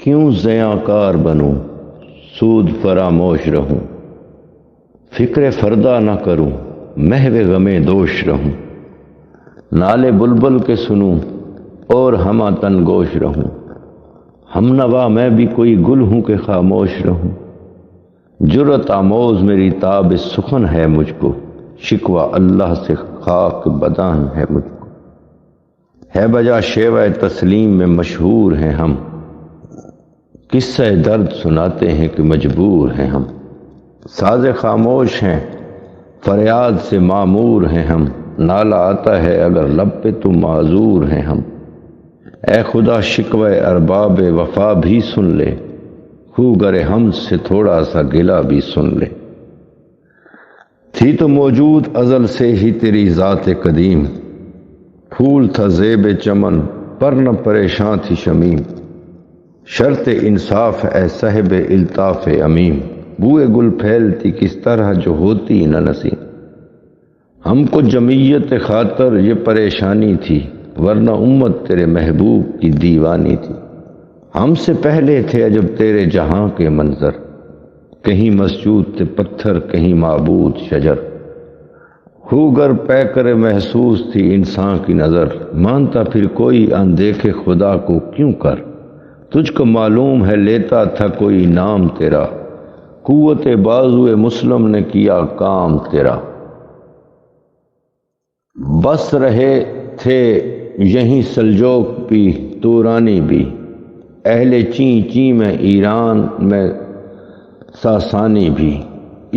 کیوں زیاں کار بنوں، سود فراموش رہوں، فکر فردا نہ کروں، محو غم دوش رہوں، نالے بلبل کے سنوں اور ہمہ تن گوش رہوں، ہم نوا میں بھی کوئی گل ہوں کہ خاموش رہوں، جرت آموز میری تاب سخن ہے مجھ کو، شکوہ اللہ سے خاک بدان ہے مجھ کو، ہے بجا شیوہ تسلیم میں مشہور ہیں ہم، قصہ درد سناتے ہیں کہ مجبور ہیں ہم، ساز خاموش ہیں فریاد سے معمور ہیں ہم، نالہ آتا ہے اگر لب پہ تو معذور ہیں ہم، اے خدا شکوہ ارباب وفا بھی سن لے، خو گر ہم سے تھوڑا سا گلہ بھی سن لے، تھی تو موجود ازل سے ہی تیری ذات قدیم، پھول تھا زیب چمن پر نہ پریشاں تھی شمیم، شرط انصاف اے صاحب الطاف امیم، بوئے گل پھیلتی کس طرح جو ہوتی نہ نسیم، ہم کو جمعیت خاطر یہ پریشانی تھی، ورنہ امت تیرے محبوب کی دیوانی تھی، ہم سے پہلے تھے عجب تیرے جہاں کے منظر، کہیں مسجود تھے پتھر کہیں معبود شجر، ہوگر پے کر محسوس تھی انسان کی نظر، مانتا پھر کوئی اندیکھے خدا کو کیوں کر، تجھ کو معلوم ہے لیتا تھا کوئی نام تیرا، قوت بازو مسلم نے کیا کام تیرا، بس رہے تھے یہیں سلجوق بھی تورانی بھی، اہل چین چین میں ایران میں ساسانی بھی،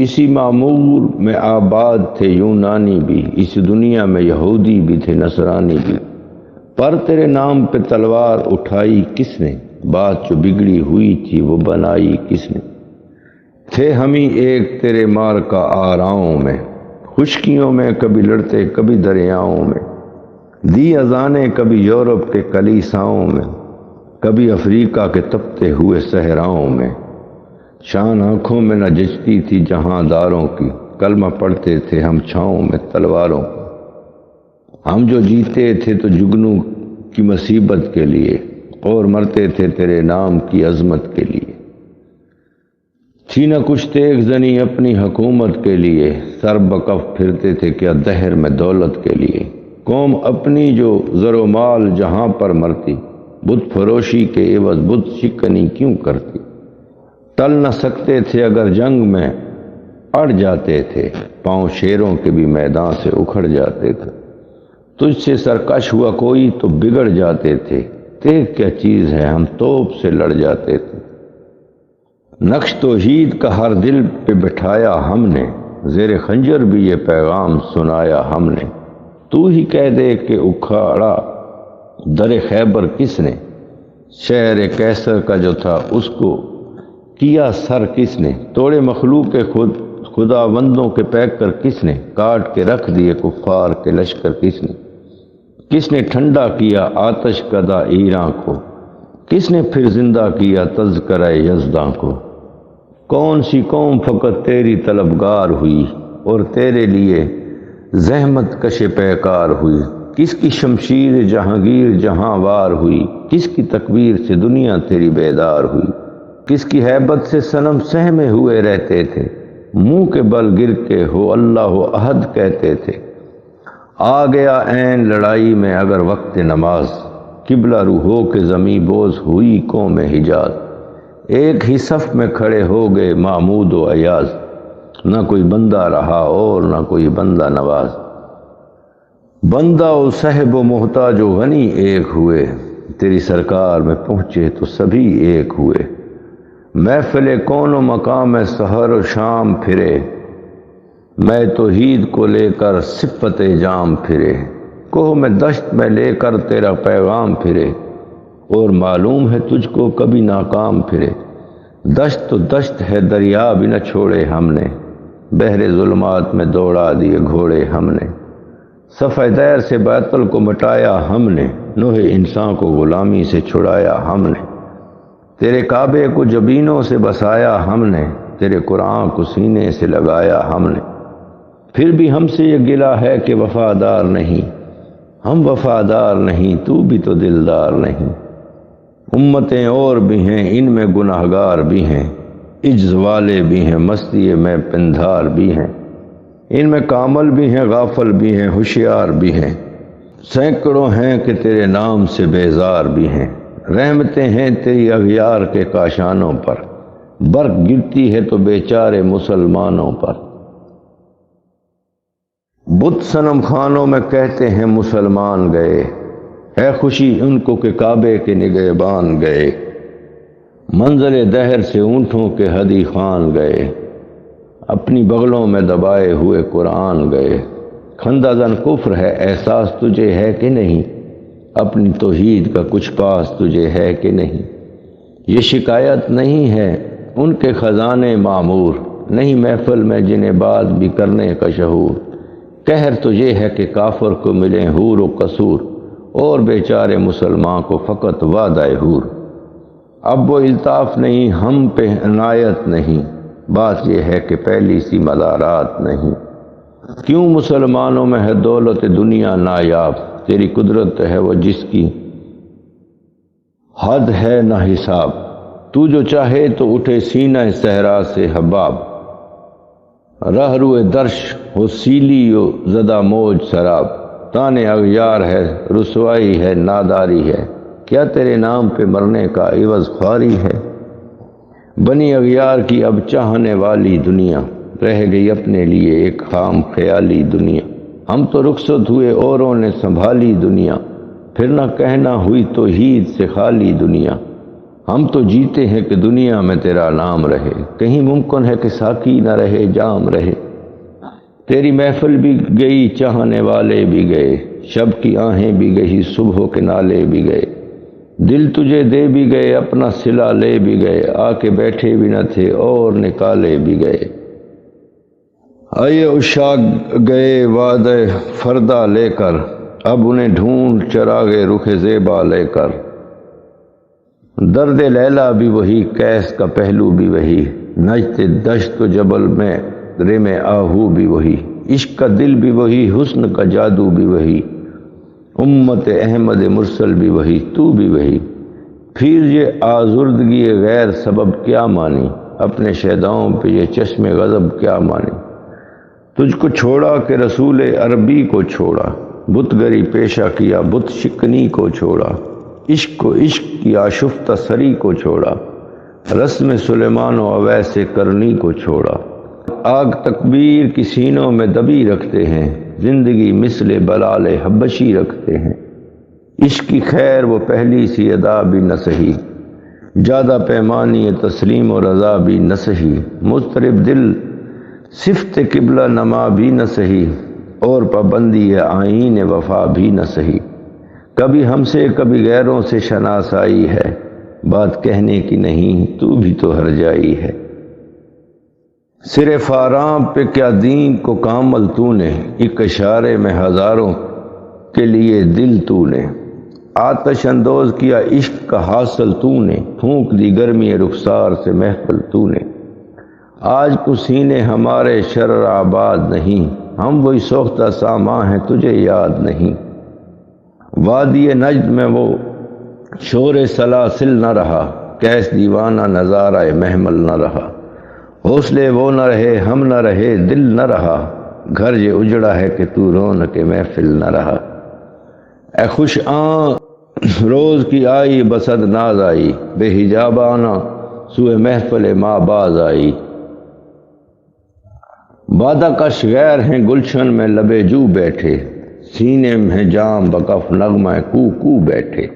اسی معمور میں آباد تھے یونانی بھی، اس دنیا میں یہودی بھی تھے نصرانی بھی، پر تیرے نام پہ تلوار اٹھائی کس نے، بات جو بگڑی ہوئی تھی وہ بنائی کس نے، تھے ہم ہی ایک تیرے مار کا آراؤں میں، خشکیوں میں کبھی لڑتے کبھی دریاؤں میں، دی اذانیں کبھی یورپ کے کلیساؤں میں، کبھی افریقہ کے تپتے ہوئے صحراؤں میں، شان آنکھوں میں نہ جچتی تھی جہاں داروں کی، کلمہ پڑھتے تھے ہم چھاؤں میں تلواروں کو، ہم جو جیتے تھے تو جگنو کی مصیبت کے لیے، اور مرتے تھے تیرے نام کی عظمت کے لیے، تھی نہ کچھ تیغ زنی اپنی حکومت کے لیے، سر بکف پھرتے تھے کیا دہر میں دولت کے لیے، قوم اپنی جو زر و مال جہاں پر مرتی، بت فروشی کے عوض بت شکنی کیوں کرتی، ٹل نہ سکتے تھے اگر جنگ میں اڑ جاتے تھے، پاؤں شیروں کے بھی میدان سے اکھڑ جاتے تھے، تجھ سے سرکش ہوا کوئی تو بگڑ جاتے تھے، تیغ کیا چیز ہے ہم توپ سے لڑ جاتے تھے، نقش توحید کا ہر دل پہ بٹھایا ہم نے، زیر خنجر بھی یہ پیغام سنایا ہم نے، تو ہی کہہ دے کہ اکھاڑا در خیبر کس نے، شہر کیسر کا جو تھا اس کو کیا سر کس نے، توڑے مخلوق خدا بندوں کے پیکر کس نے، کاٹ کے رکھ دیے کفار کے لشکر کس نے ٹھنڈا کیا آتش کدہ ایراں کو، کس نے پھر زندہ کیا تذکرہ یزداں کو، کون سی قوم فقط تیری طلبگار ہوئی، اور تیرے لیے زحمت کش پیکار ہوئی، کس کی شمشیر جہانگیر جہاں وار ہوئی، کس کی تکبیر سے دنیا تیری بیدار ہوئی، کس کی ہیبت سے صنم سہمے ہوئے رہتے تھے، منہ کے بل گر کے ہو اللہ احد کہتے تھے، آ گیا عین لڑائی میں اگر وقت نماز، قبلہ رو ہو کے زمیں بوز ہوئی قوم حجاز، ایک ہی صف میں کھڑے ہو گئے محمود و ایاز، نہ کوئی بندہ رہا اور نہ کوئی بندہ نواز، بندہ و صاحب و محتاج و غنی ایک ہوئے، تیری سرکار میں پہنچے تو سبھی ایک ہوئے، محفل کون و مقام میں سحر و شام پھرے، میں توحید کو لے کر صفت جام پھرے، کوہ میں دشت میں لے کر تیرا پیغام پھرے، اور معلوم ہے تجھ کو کبھی ناکام پھرے، دشت تو دشت ہے دریا بھی نہ چھوڑے ہم نے، بحر ظلمات میں دوڑا دیے گھوڑے ہم نے، صفحہ دیر سے باطل کو مٹایا ہم نے، نوح انسان کو غلامی سے چھڑایا ہم نے، تیرے کعبے کو جبینوں سے بسایا ہم نے، تیرے قرآن کو سینے سے لگایا ہم نے، پھر بھی ہم سے یہ گلہ ہے کہ وفادار نہیں، ہم وفادار نہیں تو بھی تو دلدار نہیں، امتیں اور بھی ہیں ان میں گناہگار بھی ہیں، عجز والے بھی ہیں مستی میں پندھار بھی ہیں، ان میں کامل بھی ہیں غافل بھی ہیں ہوشیار بھی ہیں، سینکڑوں ہیں کہ تیرے نام سے بیزار بھی ہیں، رحمتیں ہیں تیری اغیار کے کاشانوں پر، برق گرتی ہے تو بیچارے مسلمانوں پر۔ بت صنم خانوں میں کہتے ہیں مسلمان گئے، ہے خوشی ان کو کہ کعبے کے نگہبان گئے، منظر دہر سے اونٹوں کے ہدی خان گئے، اپنی بغلوں میں دبائے ہوئے قرآن گئے۔ کھندہ زن کفر ہے احساس تجھے ہے کہ نہیں، اپنی توحید کا کچھ پاس تجھے ہے کہ نہیں، یہ شکایت نہیں ہے ان کے خزانے معمور، نہیں محفل میں جنہیں بات بھی کرنے کا شعور، قہر تو یہ ہے کہ کافر کو ملے حور و قصور، اور بیچارے مسلمان کو فقط وعدہ حور۔ اب وہ الطاف نہیں ہم پہ عنایت نہیں، بات یہ ہے کہ پہلی سی مدارات نہیں، کیوں مسلمانوں میں ہے دولت دنیا نایاب، تیری قدرت ہے وہ جس کی حد ہے نہ حساب، تو جو چاہے تو اٹھے سینہ صحرا سے حباب، رہ روئے درش ہو سیلی و زدہ موج سراب، تانے اغیار ہے رسوائی ہے ناداری ہے، کیا تیرے نام پہ مرنے کا عوض خواری ہے، بنی اغیار کی اب چاہنے والی دنیا، رہ گئی اپنے لیے ایک خام خیالی دنیا، ہم تو رخصت ہوئے اوروں نے سنبھالی دنیا، پھر نہ کہنا ہوئی توحید سے خالی دنیا، ہم تو جیتے ہیں کہ دنیا میں تیرا نام رہے، کہیں ممکن ہے کہ ساقی نہ رہے جام رہے، تیری محفل بھی گئی چاہنے والے بھی گئے، شب کی آہیں بھی گئی صبح کے نالے بھی گئے، دل تجھے دے بھی گئے اپنا صلہ لے بھی گئے، آ کے بیٹھے بھی نہ تھے اور نکالے بھی گئے، آئے عشاق گئے وعدہ فردہ لے کر، اب انہیں ڈھونڈ چراغے رخ زیبا لے کر، درد لیلا بھی وہی کیس کا پہلو بھی وہی، نجت دشت و جبل میں رم آہو بھی وہی، عشق کا دل بھی وہی حسن کا جادو بھی وہی، امت احمد مرسل بھی وہی تو بھی وہی، پھر یہ آزردگی غیر سبب کیا مانی، اپنے شیداؤں پہ یہ چشم غضب کیا مانی، تجھ کو چھوڑا کہ رسول عربی کو چھوڑا، بت گری پیشہ کیا بت شکنی کو چھوڑا، عشق کو عشق کی آشفتہ سری کو چھوڑا، رسم سلیمان و اویس کرنی کو چھوڑا، آگ تکبیر کی سینوں میں دبی رکھتے ہیں، زندگی مثل بلال حبشی رکھتے ہیں، عشق کی خیر وہ پہلی سی ادا بھی نہ سہی، زیادہ پیمانی تسلیم و رضا بھی نہ سہی، مضطرب دل صفت قبلہ نما بھی نہ سہی، اور پابندی آئین وفا بھی نہ سہی، کبھی ہم سے کبھی غیروں سے شناسائی ہے، بات کہنے کی نہیں تو بھی تو ہر جائی ہے، سر فاراں پہ کیا دین کو کامل تو نے، ایک اشارے میں ہزاروں کے لیے دل تو نے، آتش اندوز کیا عشق کا حاصل تو نے، پھونک دی گرمی رخسار سے محفل تو نے، آج کو سینے ہمارے شرر آباد نہیں، ہم وہی سوختہ سامان ہیں تجھے یاد نہیں، وادی نجد میں وہ شور سلاسل نہ رہا، کیس دیوانہ نظارہ محمل نہ رہا، حوصلے وہ نہ رہے ہم نہ رہے دل نہ رہا، گھر یہ اجڑا ہے کہ تو رونق محفل نہ رہا، اے خوش آن روز کی آئی بسد ناز آئی، بے حجابانہ سوئے محفل ماں باز آئی، بادہ کش غیر ہیں گلشن میں لبے جو بیٹھے، سینے میں جام بکف نغمہ کو کو بیٹھے،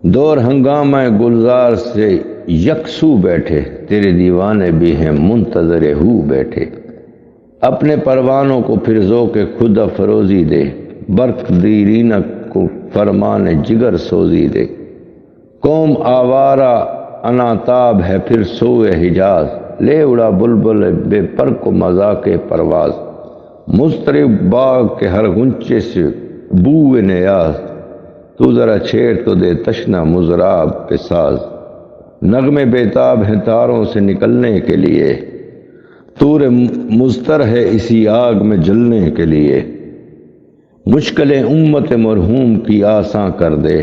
دور ہنگامہ گلزار سے یکسو بیٹھے، تیرے دیوانے بھی ہیں منتظر ہو بیٹھے، اپنے پروانوں کو پھر ذوق خود افروزی دے، برق دیرینہ کو فرمان جگر سوزی دے، قوم آوارہ اناتاب ہے پھر سوئے حجاز، لے اڑا بلبل بے پر کو مذاق پرواز، مضطرب باغ کے ہر غنچے سے بوئے نیاز، تو ذرا چھیڑ تو دے تشنا مضراب پہ ساز، نغمے بیتاب ہیں تاروں سے نکلنے کے لیے، طور مضطر ہے اسی آگ میں جلنے کے لیے، مشکلیں امت مرحوم کی آساں کر دے،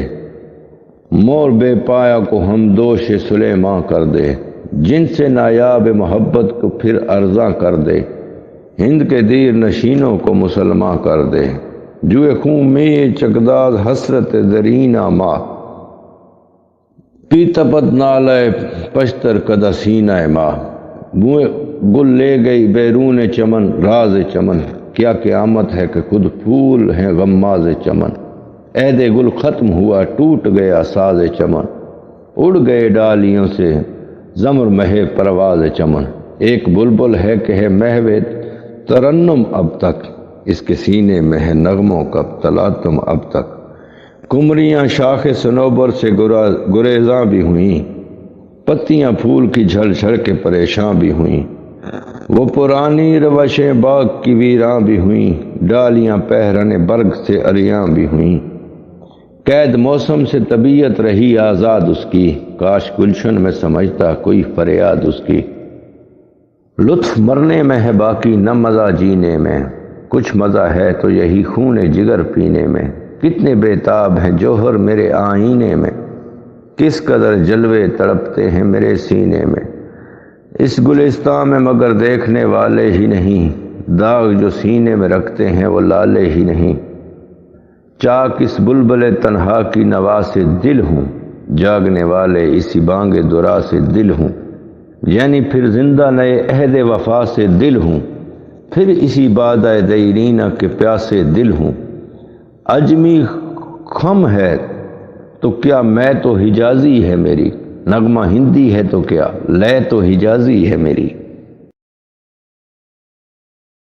مور بے پایا کو ہم دوش سلیماں کر دے، جن سے نایاب محبت کو پھر ارزاں کر دے، ہند کے دیر نشینوں کو مسلمان کر دے، جوئے خون میں چکداز حسرت درینہ ماں، پی تپت نالے پشتر کدہ سینہ ماں، بوئے گل لے گئی بیرون چمن راز چمن، کیا قیامت ہے کہ خود پھول ہیں غماز چمن، عہد گل ختم ہوا ٹوٹ گیا ساز چمن، اڑ گئے ڈالیوں سے زمر مہے پرواز چمن، ایک بلبل ہے کہ ہے محو ترنم اب تک، اس کے سینے میں ہے نغموں کا تلاطم اب تک، کمریاں شاخ صنوبر سے گریزاں بھی ہوئیں، پتیاں پھول کی جھڑ جھڑ کے پریشاں بھی ہوئیں، وہ پرانی روشیں باغ کی ویراں بھی ہوئیں، ڈالیاں پہرن برگ سے اریاں بھی ہوئیں، قید موسم سے طبیعت رہی آزاد اس کی، کاش گلشن میں سمجھتا کوئی فریاد اس کی، لطف مرنے میں ہے باقی نہ مزہ جینے میں، کچھ مزہ ہے تو یہی خون جگر پینے میں، کتنے بےتاب ہیں جوہر میرے آئینے میں، کس قدر جلوے تڑپتے ہیں میرے سینے میں، اس گلستان میں مگر دیکھنے والے ہی نہیں، داغ جو سینے میں رکھتے ہیں وہ لالے ہی نہیں، چاک اس بلبل تنہا کی نوا سے دل ہوں، جاگنے والے اسی بانگ درا سے دل ہوں، یعنی پھر زندہ نئے عہد وفا سے دل ہوں، پھر اسی بادہ دیرینہ کے پیاسے دل ہوں، عجمی خم ہے تو کیا میں تو حجازی ہے میری، نغمہ ہندی ہے تو کیا لے تو حجازی ہے میری۔